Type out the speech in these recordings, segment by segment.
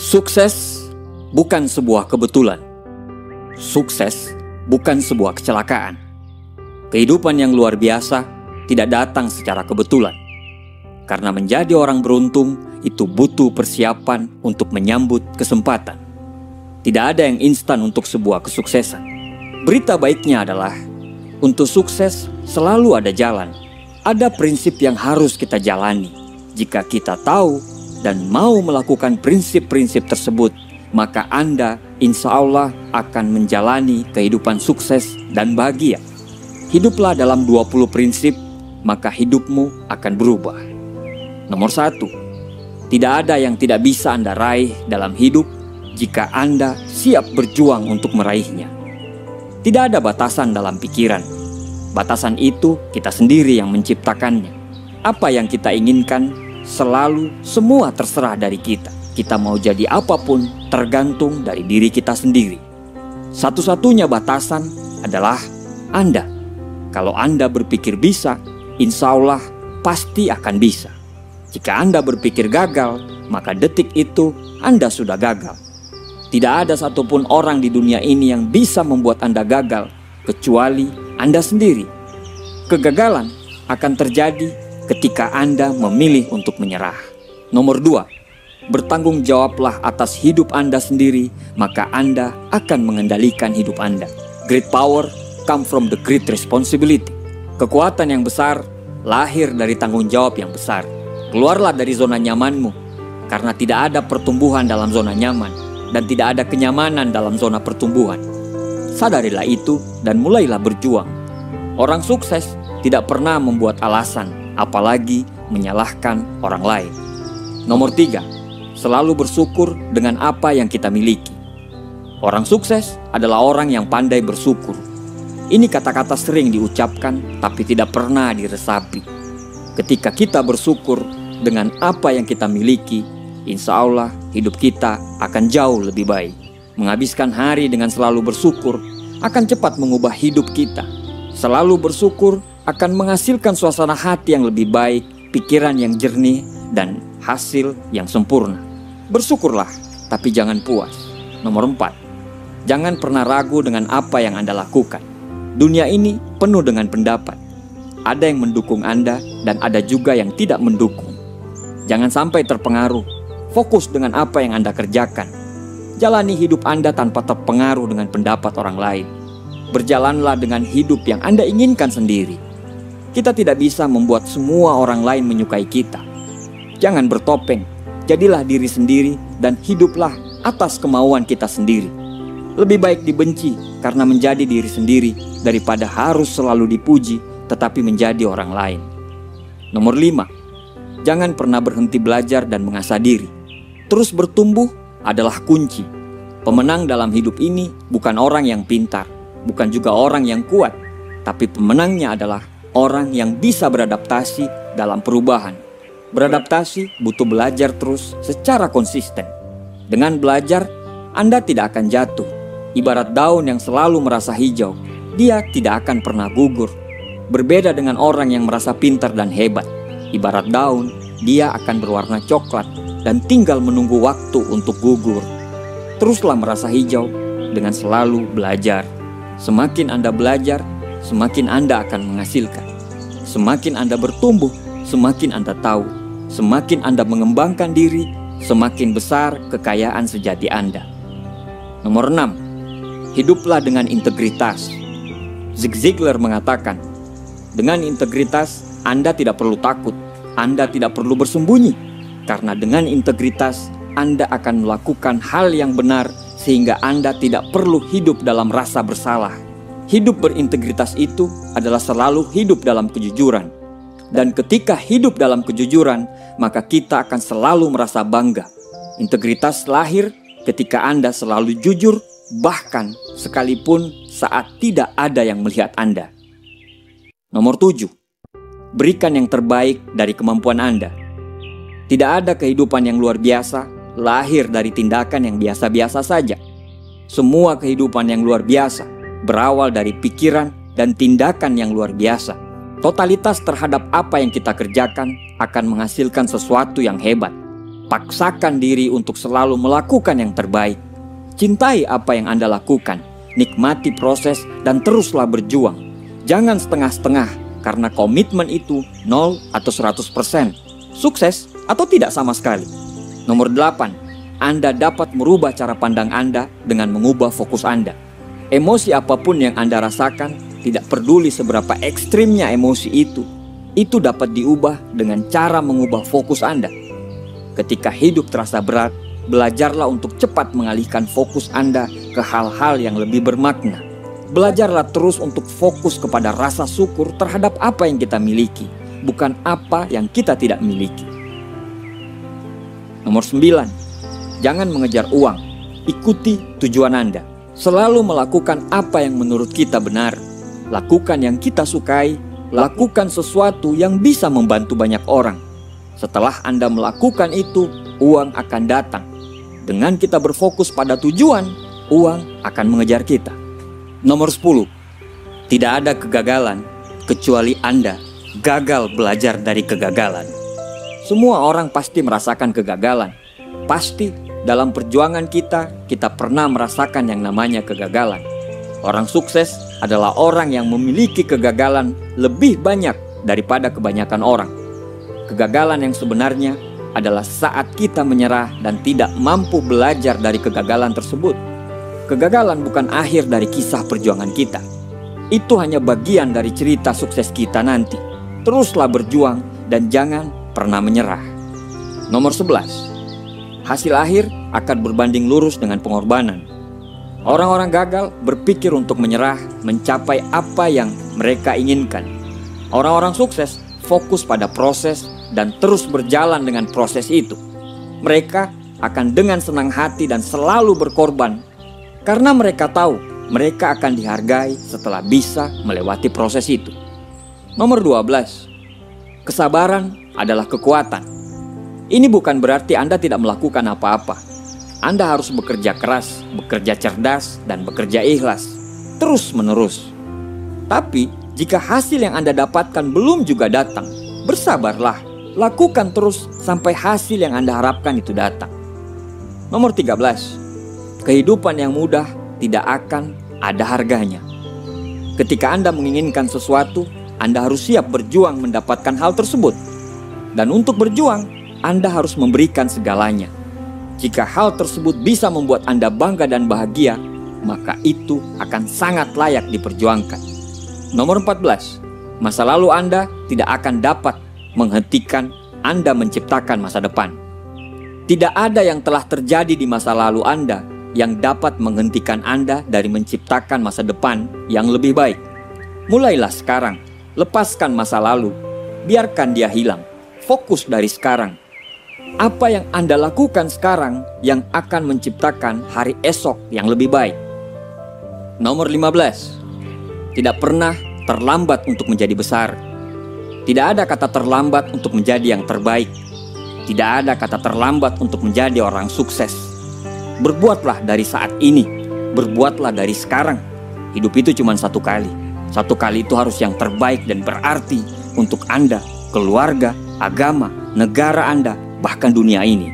Sukses bukan sebuah kebetulan. Sukses bukan sebuah kecelakaan. Kehidupan yang luar biasa tidak datang secara kebetulan. Karena menjadi orang beruntung itu butuh persiapan untuk menyambut kesempatan. Tidak ada yang instan untuk sebuah kesuksesan. Berita baiknya adalah, untuk sukses selalu ada jalan. Ada prinsip yang harus kita jalani. Jika kita tahu dan mau melakukan prinsip-prinsip tersebut, maka Anda insya Allah akan menjalani kehidupan sukses dan bahagia. Hiduplah dalam 20 prinsip, maka hidupmu akan berubah. Nomor 1, tidak ada yang tidak bisa Anda raih dalam hidup jika Anda siap berjuang untuk meraihnya. Tidak ada batasan dalam pikiran. Batasan itu kita sendiri yang menciptakannya. Apa yang kita inginkan selalu semua terserah dari kita. Kita mau jadi apapun tergantung dari diri kita sendiri. Satu-satunya batasan adalah Anda. Kalau Anda berpikir bisa, insya Allah pasti akan bisa. Jika Anda berpikir gagal, maka detik itu Anda sudah gagal. Tidak ada satupun orang di dunia ini yang bisa membuat Anda gagal, kecuali Anda sendiri. Kegagalan akan terjadi ketika Anda memilih untuk menyerah. Nomor 2, bertanggung jawablah atas hidup Anda sendiri, maka Anda akan mengendalikan hidup Anda. Great power come from the great responsibility. Kekuatan yang besar lahir dari tanggung jawab yang besar. Keluarlah dari zona nyamanmu, karena tidak ada pertumbuhan dalam zona nyaman, dan tidak ada kenyamanan dalam zona pertumbuhan. Sadarilah itu dan mulailah berjuang. Orang sukses tidak pernah membuat alasan, apalagi menyalahkan orang lain. Nomor 3, selalu bersyukur dengan apa yang kita miliki. Orang sukses adalah orang yang pandai bersyukur. Ini kata-kata sering diucapkan tapi tidak pernah diresapi. Ketika kita bersyukur dengan apa yang kita miliki, insya Allah hidup kita akan jauh lebih baik. Menghabiskan hari dengan selalu bersyukur akan cepat mengubah hidup kita. Selalu bersyukur akan menghasilkan suasana hati yang lebih baik, pikiran yang jernih, dan hasil yang sempurna. Bersyukurlah, tapi jangan puas. Nomor 4, jangan pernah ragu dengan apa yang Anda lakukan. Dunia ini penuh dengan pendapat. Ada yang mendukung Anda dan ada juga yang tidak mendukung. Jangan sampai terpengaruh. Fokus dengan apa yang Anda kerjakan. Jalani hidup Anda tanpa terpengaruh dengan pendapat orang lain. Berjalanlah dengan hidup yang Anda inginkan sendiri. Kita tidak bisa membuat semua orang lain menyukai kita. Jangan bertopeng, jadilah diri sendiri dan hiduplah atas kemauan kita sendiri. Lebih baik dibenci karena menjadi diri sendiri daripada harus selalu dipuji tetapi menjadi orang lain. Nomor 5, jangan pernah berhenti belajar dan mengasah diri. Terus bertumbuh adalah kunci. Pemenang dalam hidup ini bukan orang yang pintar, bukan juga orang yang kuat, tapi pemenangnya adalah orang yang bisa beradaptasi dalam perubahan. Beradaptasi butuh belajar terus secara konsisten. Dengan belajar, Anda tidak akan jatuh. Ibarat daun yang selalu merasa hijau, dia tidak akan pernah gugur. Berbeda dengan orang yang merasa pintar dan hebat. Ibarat daun, dia akan berwarna coklat dan tinggal menunggu waktu untuk gugur. Teruslah merasa hijau dengan selalu belajar. Semakin Anda belajar, semakin Anda akan menghasilkan. Semakin Anda bertumbuh, semakin Anda tahu. Semakin Anda mengembangkan diri, semakin besar kekayaan sejati Anda. Nomor 6, hiduplah dengan integritas. Zig Ziglar mengatakan, dengan integritas Anda tidak perlu takut, Anda tidak perlu bersembunyi. Karena dengan integritas Anda akan melakukan hal yang benar sehingga Anda tidak perlu hidup dalam rasa bersalah. Hidup berintegritas itu adalah selalu hidup dalam kejujuran. Dan ketika hidup dalam kejujuran, maka kita akan selalu merasa bangga. Integritas lahir ketika Anda selalu jujur, bahkan sekalipun saat tidak ada yang melihat Anda. Nomor 7, berikan yang terbaik dari kemampuan Anda. Tidak ada kehidupan yang luar biasa lahir dari tindakan yang biasa-biasa saja. Semua kehidupan yang luar biasa berawal dari pikiran dan tindakan yang luar biasa. Totalitas terhadap apa yang kita kerjakan akan menghasilkan sesuatu yang hebat. Paksakan diri untuk selalu melakukan yang terbaik. Cintai apa yang Anda lakukan, nikmati proses dan teruslah berjuang. Jangan setengah-setengah karena komitmen itu 0 atau 100%, sukses atau tidak sama sekali. Nomor 8, Anda dapat merubah cara pandang Anda dengan mengubah fokus Anda. Emosi apapun yang Anda rasakan, tidak peduli seberapa ekstrimnya emosi itu dapat diubah dengan cara mengubah fokus Anda. Ketika hidup terasa berat, belajarlah untuk cepat mengalihkan fokus Anda ke hal-hal yang lebih bermakna. Belajarlah terus untuk fokus kepada rasa syukur terhadap apa yang kita miliki, bukan apa yang kita tidak miliki. Nomor 9, jangan mengejar uang, ikuti tujuan Anda. Selalu melakukan apa yang menurut kita benar. Lakukan yang kita sukai, lakukan sesuatu yang bisa membantu banyak orang. Setelah Anda melakukan itu, uang akan datang. Dengan kita berfokus pada tujuan, uang akan mengejar kita. Nomor 10, tidak ada kegagalan kecuali Anda gagal belajar dari kegagalan. Semua orang pasti merasakan kegagalan. Pasti dalam perjuangan kita pernah merasakan yang namanya kegagalan. Orang sukses adalah orang yang memiliki kegagalan lebih banyak daripada kebanyakan orang. Kegagalan yang sebenarnya adalah saat kita menyerah dan tidak mampu belajar dari kegagalan tersebut. Kegagalan bukan akhir dari kisah perjuangan kita. Itu hanya bagian dari cerita sukses kita nanti. Teruslah berjuang dan jangan pernah menyerah. Nomor 11, hasil akhir akan berbanding lurus dengan pengorbanan. Orang-orang gagal berpikir untuk menyerah mencapai apa yang mereka inginkan. Orang-orang sukses fokus pada proses dan terus berjalan dengan proses itu. Mereka akan dengan senang hati dan selalu berkorban karena mereka tahu mereka akan dihargai setelah bisa melewati proses itu. Nomor 12, kesabaran adalah kekuatan. Ini bukan berarti Anda tidak melakukan apa-apa. Anda harus bekerja keras, bekerja cerdas, dan bekerja ikhlas, terus-menerus. Tapi jika hasil yang Anda dapatkan belum juga datang, bersabarlah. Lakukan terus sampai hasil yang Anda harapkan itu datang. Nomor 13, kehidupan yang mudah tidak akan ada harganya. Ketika Anda menginginkan sesuatu, Anda harus siap berjuang mendapatkan hal tersebut. Dan untuk berjuang, Anda harus memberikan segalanya. Jika hal tersebut bisa membuat Anda bangga dan bahagia, maka itu akan sangat layak diperjuangkan. Nomor 14, masa lalu Anda tidak akan dapat menghentikan Anda menciptakan masa depan. Tidak ada yang telah terjadi di masa lalu Anda yang dapat menghentikan Anda dari menciptakan masa depan yang lebih baik. Mulailah sekarang, lepaskan masa lalu, biarkan dia hilang, fokus dari sekarang. Apa yang Anda lakukan sekarang yang akan menciptakan hari esok yang lebih baik. Nomor 15, tidak pernah terlambat untuk menjadi besar. Tidak ada kata terlambat untuk menjadi yang terbaik. Tidak ada kata terlambat untuk menjadi orang sukses. Berbuatlah dari saat ini. Berbuatlah dari sekarang. Hidup itu cuma satu kali. Satu kali itu harus yang terbaik dan berarti untuk Anda, keluarga, agama, negara Anda, bahkan dunia ini.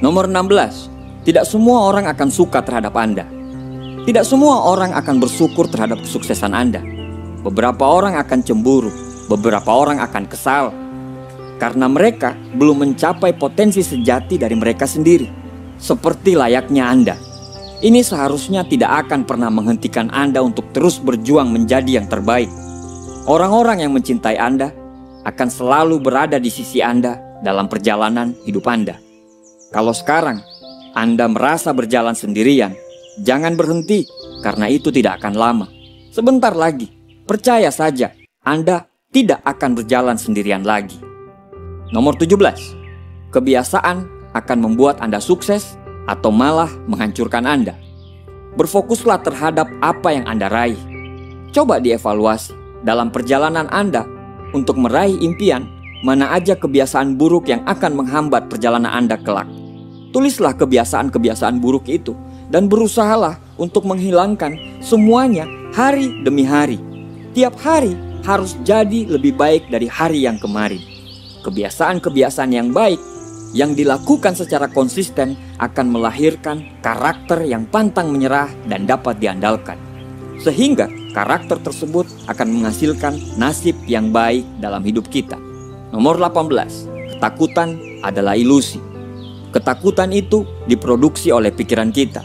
Nomor 16, tidak semua orang akan suka terhadap Anda. Tidak semua orang akan bersyukur terhadap kesuksesan Anda. Beberapa orang akan cemburu. Beberapa orang akan kesal karena mereka belum mencapai potensi sejati dari mereka sendiri, seperti layaknya Anda. Ini seharusnya tidak akan pernah menghentikan Anda untuk terus berjuang menjadi yang terbaik. Orang-orang yang mencintai Anda akan selalu berada di sisi Anda dalam perjalanan hidup Anda. Kalau sekarang Anda merasa berjalan sendirian, jangan berhenti karena itu tidak akan lama. Sebentar lagi, percaya saja, Anda tidak akan berjalan sendirian lagi. Nomor 17, kebiasaan akan membuat Anda sukses atau malah menghancurkan Anda. Berfokuslah terhadap apa yang Anda raih. Coba dievaluasi dalam perjalanan Anda untuk meraih impian, mana aja kebiasaan buruk yang akan menghambat perjalanan Anda kelak. Tulislah kebiasaan-kebiasaan buruk itu dan berusahalah untuk menghilangkan semuanya hari demi hari. Tiap hari harus jadi lebih baik dari hari yang kemarin. Kebiasaan-kebiasaan yang baik Yang dilakukan secara konsisten akan melahirkan karakter yang pantang menyerah dan dapat diandalkan. Sehingga karakter tersebut akan menghasilkan nasib yang baik dalam hidup kita. Nomor 18, ketakutan adalah ilusi. Ketakutan itu diproduksi oleh pikiran kita.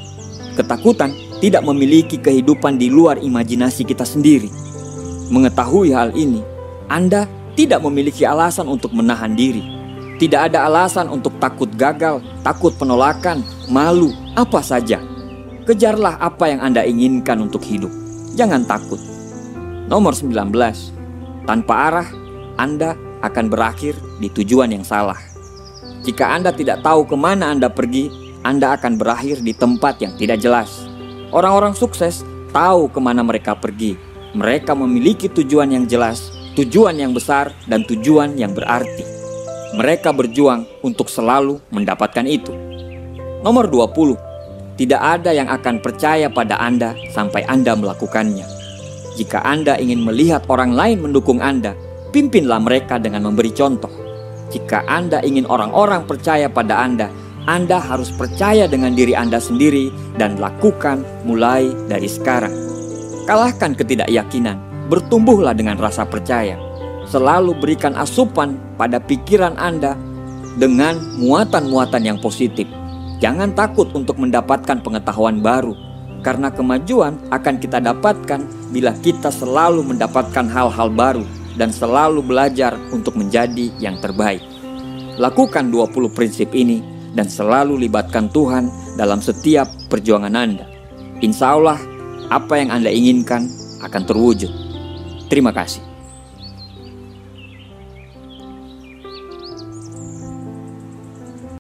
Ketakutan tidak memiliki kehidupan di luar imajinasi kita sendiri. Mengetahui hal ini, Anda tidak memiliki alasan untuk menahan diri. Tidak ada alasan untuk takut gagal, takut penolakan, malu, apa saja. Kejarlah apa yang Anda inginkan untuk hidup. Jangan takut. Nomor 19, tanpa arah, Anda akan berakhir di tujuan yang salah. Jika Anda tidak tahu kemana Anda pergi, Anda akan berakhir di tempat yang tidak jelas. Orang-orang sukses tahu kemana mereka pergi. Mereka memiliki tujuan yang jelas, tujuan yang besar, dan tujuan yang berarti. Mereka berjuang untuk selalu mendapatkan itu. Nomor 20, tidak ada yang akan percaya pada Anda sampai Anda melakukannya. Jika Anda ingin melihat orang lain mendukung Anda, pimpinlah mereka dengan memberi contoh. Jika Anda ingin orang-orang percaya pada Anda harus percaya dengan diri Anda sendiri dan lakukan mulai dari sekarang. Kalahkan ketidakyakinan, bertumbuhlah dengan rasa percaya. Selalu berikan asupan pada pikiran Anda dengan muatan-muatan yang positif. Jangan takut untuk mendapatkan pengetahuan baru, karena kemajuan akan kita dapatkan bila kita selalu mendapatkan hal-hal baru dan selalu belajar untuk menjadi yang terbaik. Lakukan 20 prinsip ini dan selalu libatkan Tuhan dalam setiap perjuangan Anda. Insya Allah, apa yang Anda inginkan akan terwujud. Terima kasih.